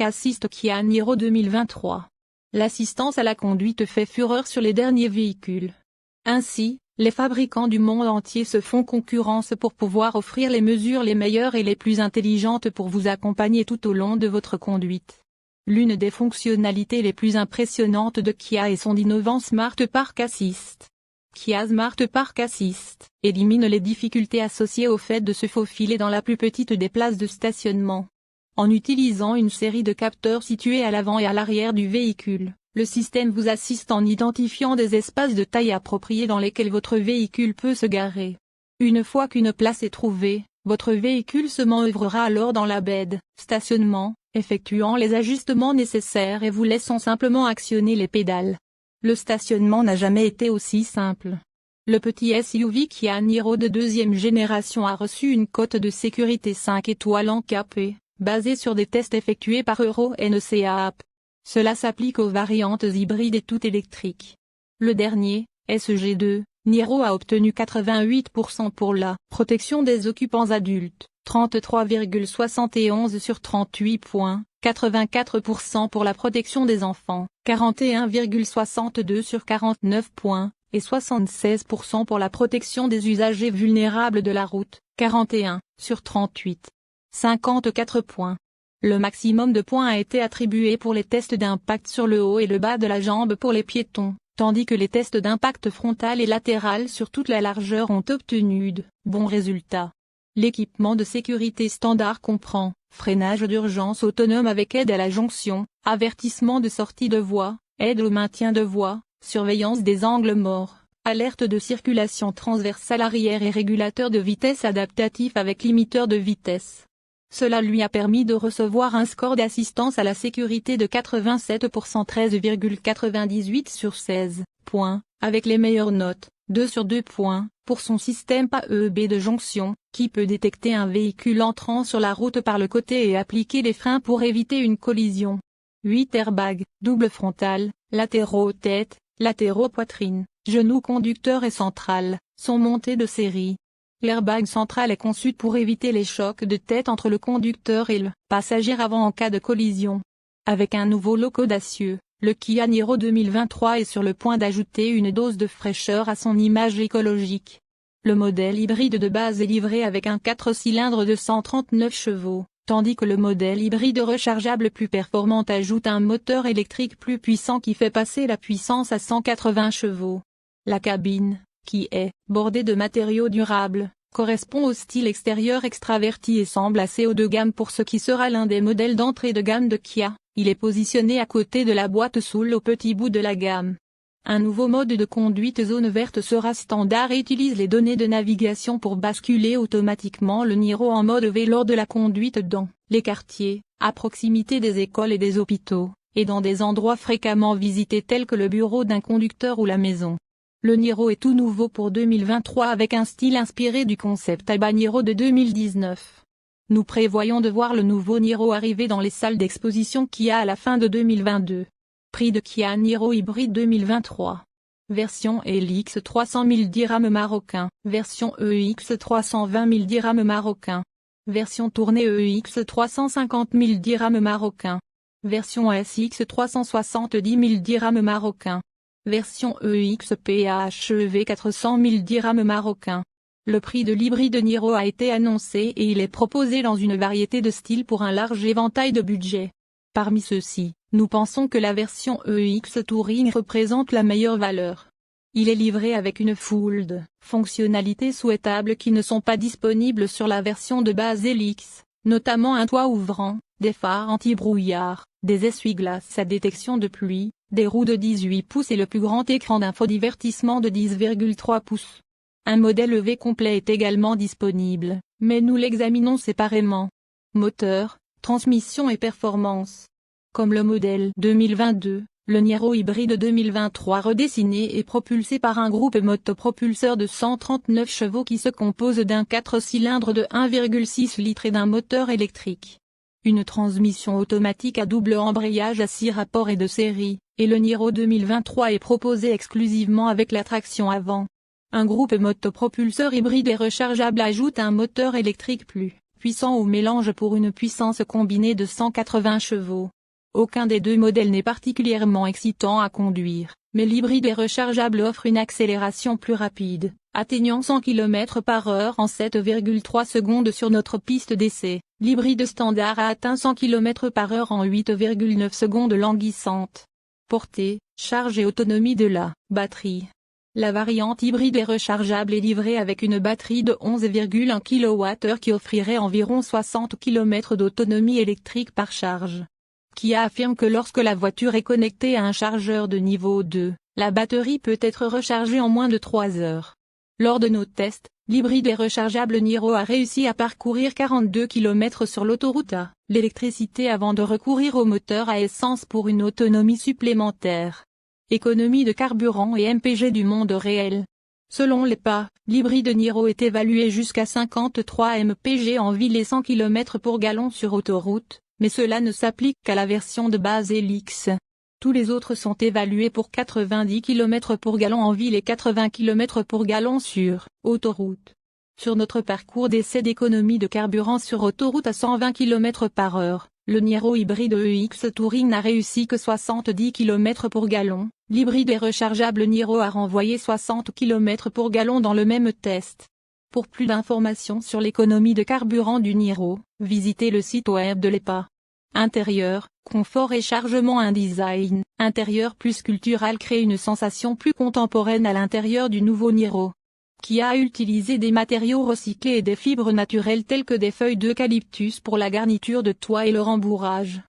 Assist Kia Niro 2023. L'assistance à la conduite fait fureur sur les derniers véhicules. Ainsi, les fabricants du monde entier se font concurrence pour pouvoir offrir les mesures les meilleures et les plus intelligentes pour vous accompagner tout au long de votre conduite. L'une des fonctionnalités les plus impressionnantes de Kia est son innovant Smart Park Assist. Kia Smart Park Assist élimine les difficultés associées au fait de se faufiler dans la plus petite des places de stationnement. En utilisant une série de capteurs situés à l'avant et à l'arrière du véhicule, le système vous assiste en identifiant des espaces de taille appropriée dans lesquels votre véhicule peut se garer. Une fois qu'une place est trouvée, votre véhicule se manœuvrera alors dans la baie de stationnement, effectuant les ajustements nécessaires et vous laissant simplement actionner les pédales. Le stationnement n'a jamais été aussi simple. Le petit SUV Kia Niro de deuxième génération a reçu une cote de sécurité 5 étoiles en KP, basée sur des tests effectués par Euro NCAP. Cela s'applique aux variantes hybrides et toutes électriques. Le dernier, SG2, Niro a obtenu 88% pour la protection des occupants adultes, 33,71 sur 38 points, 84% pour la protection des enfants, 41,62 sur 49 points, et 76% pour la protection des usagers vulnérables de la route, 41 sur 38. 54 points. Le maximum de points a été attribué pour les tests d'impact sur le haut et le bas de la jambe pour les piétons, tandis que les tests d'impact frontal et latéral sur toute la largeur ont obtenu de bons résultats. L'équipement de sécurité standard comprend freinage d'urgence autonome avec aide à la jonction, avertissement de sortie de voie, aide au maintien de voie, surveillance des angles morts, alerte de circulation transversale arrière et régulateur de vitesse adaptatif avec limiteur de vitesse. Cela lui a permis de recevoir un score d'assistance à la sécurité de 87% 13,98 sur 16 points, avec les meilleures notes, 2 sur 2 points, pour son système AEB de jonction, qui peut détecter un véhicule entrant sur la route par le côté et appliquer les freins pour éviter une collision. 8 airbags, double frontal, latéraux tête, latéraux poitrine, genoux conducteur et central, sont montés de série. L'airbag central est conçu pour éviter les chocs de tête entre le conducteur et le passager avant en cas de collision. Avec un nouveau logo audacieux, le Kia Niro 2023 est sur le point d'ajouter une dose de fraîcheur à son image écologique. Le modèle hybride de base est livré avec un 4 cylindres de 139 chevaux, tandis que le modèle hybride rechargeable plus performant ajoute un moteur électrique plus puissant qui fait passer la puissance à 180 chevaux. La cabine, qui est bordée de matériaux durables, correspond au style extérieur extraverti et semble assez haut de gamme pour ce qui sera l'un des modèles d'entrée de gamme de Kia. Il est positionné à côté de la boîte Soul au petit bout de la gamme. Un nouveau mode de conduite zone verte sera standard et utilise les données de navigation pour basculer automatiquement le Niro en mode V lors de la conduite dans les quartiers, à proximité des écoles et des hôpitaux, et dans des endroits fréquemment visités tels que le bureau d'un conducteur ou la maison. Le Niro est tout nouveau pour 2023 avec un style inspiré du concept Habanero de 2019. Nous prévoyons de voir le nouveau Niro arriver dans les salles d'exposition Kia à la fin de 2022. Prix de Kia Niro hybride 2023. Version LX 300 000 dirhams marocains. Version EX 320 000 dirhams marocains. Version tournée EX 350 000 dirhams marocains. Version SX 370 000 dirhams marocains. Version EX PHEV 400 000 dirhams marocains. Le prix de l'hybride Niro a été annoncé et il est proposé dans une variété de styles pour un large éventail de budgets. Parmi ceux-ci, nous pensons que la version EX Touring représente la meilleure valeur. Il est livré avec une foule de fonctionnalités souhaitables qui ne sont pas disponibles sur la version de base LX, notamment un toit ouvrant, des phares anti-brouillard, des essuie-glaces à détection de pluie, des roues de 18 pouces et le plus grand écran d'infodivertissement de 10,3 pouces. Un modèle EV complet est également disponible, mais nous l'examinons séparément. Moteur, transmission et performance. Comme le modèle 2022, le Niro hybride 2023 redessiné est propulsé par un groupe motopropulseur de 139 chevaux qui se compose d'un 4 cylindres de 1,6 litres et d'un moteur électrique. Une transmission automatique à double embrayage à 6 rapports est de série, et le Niro 2023 est proposé exclusivement avec la traction avant. Un groupe motopropulseur hybride et rechargeable ajoute un moteur électrique plus puissant au mélange pour une puissance combinée de 180 chevaux. Aucun des deux modèles n'est particulièrement excitant à conduire, mais l'hybride et rechargeable offre une accélération plus rapide, atteignant 100 km/h en 7,3 secondes sur notre piste d'essai. L'hybride standard a atteint 100 km/h en 8,9 secondes languissantes. Portée, charge et autonomie de la batterie. La variante hybride et rechargeable est livrée avec une batterie de 11,1 kWh qui offrirait environ 60 km d'autonomie électrique par charge. Kia affirme que lorsque la voiture est connectée à un chargeur de niveau 2, la batterie peut être rechargée en moins de 3 heures. Lors de nos tests, l'hybride et rechargeable Niro a réussi à parcourir 42 km sur l'autoroute à l'électricité avant de recourir au moteur à essence pour une autonomie supplémentaire. Économie de carburant et MPG du monde réel. Selon l'EPA, l'hybride Niro est évalué jusqu'à 53 mpg en ville et 100 km pour gallon sur autoroute, mais cela ne s'applique qu'à la version de base Helix. Tous les autres sont évalués pour 90 km pour gallon en ville et 80 km pour gallon sur autoroute. Sur notre parcours d'essai d'économie de carburant sur autoroute à 120 km/h, le Niro hybride EX Touring n'a réussi que 70 km pour gallon. L'hybride et rechargeable Niro a renvoyé 60 km pour gallon dans le même test. Pour plus d'informations sur l'économie de carburant du Niro, visitez le site web de l'EPA. Intérieur, confort et chargement. Un design intérieur plus sculptural crée une sensation plus contemporaine à l'intérieur du nouveau Niro. Kia a utilisé des matériaux recyclés et des fibres naturelles telles que des feuilles d'eucalyptus pour la garniture de toit et le rembourrage.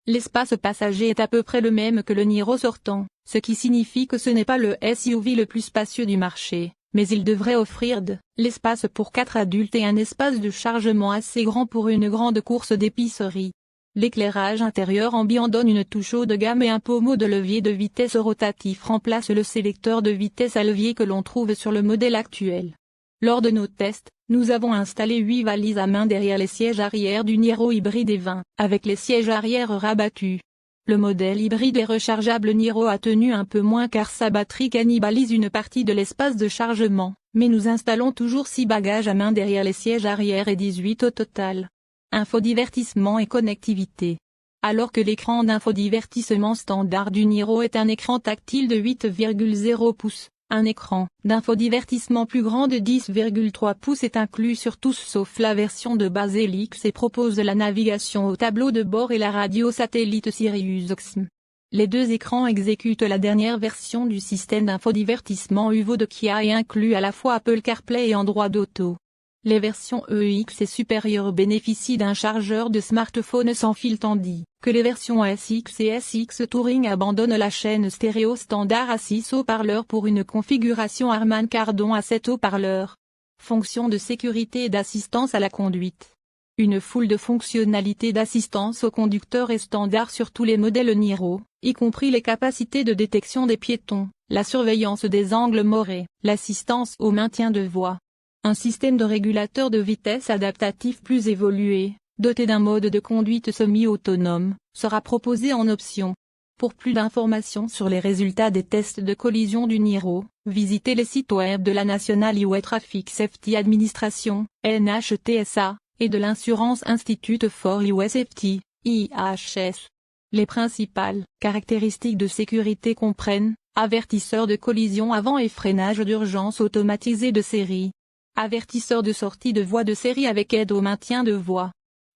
L'espace passager est à peu près le même que le Niro sortant, ce qui signifie que ce n'est pas le SUV le plus spacieux du marché, mais il devrait offrir de l'espace pour 4 adultes et un espace de chargement assez grand pour une grande course d'épicerie. L'éclairage intérieur ambiant donne une touche haut de gamme et un pommeau de levier de vitesse rotatif remplace le sélecteur de vitesse à levier que l'on trouve sur le modèle actuel. Lors de nos tests, nous avons installé 8 valises à main derrière les sièges arrière du Niro hybride et 20 avec les sièges arrière rabattus. Le modèle hybride et rechargeable Niro a tenu un peu moins car sa batterie cannibalise une partie de l'espace de chargement, mais nous installons toujours 6 bagages à main derrière les sièges arrière et 18 au total. Infodivertissement et connectivité. Alors que l'écran d'infodivertissement standard du Niro est un écran tactile de 8,0 pouces, un écran d'infodivertissement plus grand de 10,3 pouces est inclus sur tous sauf la version de base Helix et propose la navigation au tableau de bord et la radio satellite SiriusXM. Les deux écrans exécutent la dernière version du système d'infodivertissement UVO de Kia et incluent à la fois Apple CarPlay et Android Auto. Les versions EX et supérieures bénéficient d'un chargeur de smartphone sans fil tandis que les versions SX et SX Touring abandonnent la chaîne stéréo standard à 6 haut-parleurs pour une configuration Harman Kardon à 7 haut-parleurs. Fonction de sécurité et d'assistance à la conduite. Une foule de fonctionnalités d'assistance au conducteur est standard sur tous les modèles Niro, y compris les capacités de détection des piétons, la surveillance des angles morts et l'assistance au maintien de voie. Un système de régulateur de vitesse adaptatif plus évolué, doté d'un mode de conduite semi-autonome, sera proposé en option. Pour plus d'informations sur les résultats des tests de collision du Niro, visitez les sites web de la National Highway Traffic Safety Administration, NHTSA, et de l'Insurance Institute for Highway Safety, IHS. Les principales caractéristiques de sécurité comprennent avertisseur de collision avant et freinage d'urgence automatisé de série. Avertisseur de sortie de voie de série avec aide au maintien de voie.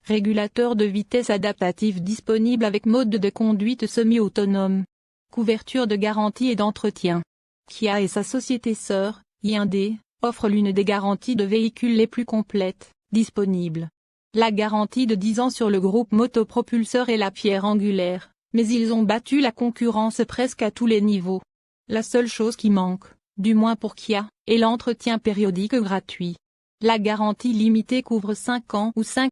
Régulateur de vitesse adaptatif disponible avec mode de conduite semi-autonome. Couverture de garantie et d'entretien. Kia et sa société sœur, Hyundai, offrent l'une des garanties de véhicules les plus complètes, disponibles. La garantie de 10 ans sur le groupe motopropulseur est la pierre angulaire, mais ils ont battu la concurrence presque à tous les niveaux. La seule chose qui manque, du moins pour Kia, est l'entretien périodique gratuit. La garantie limitée couvre 5 ans ou 5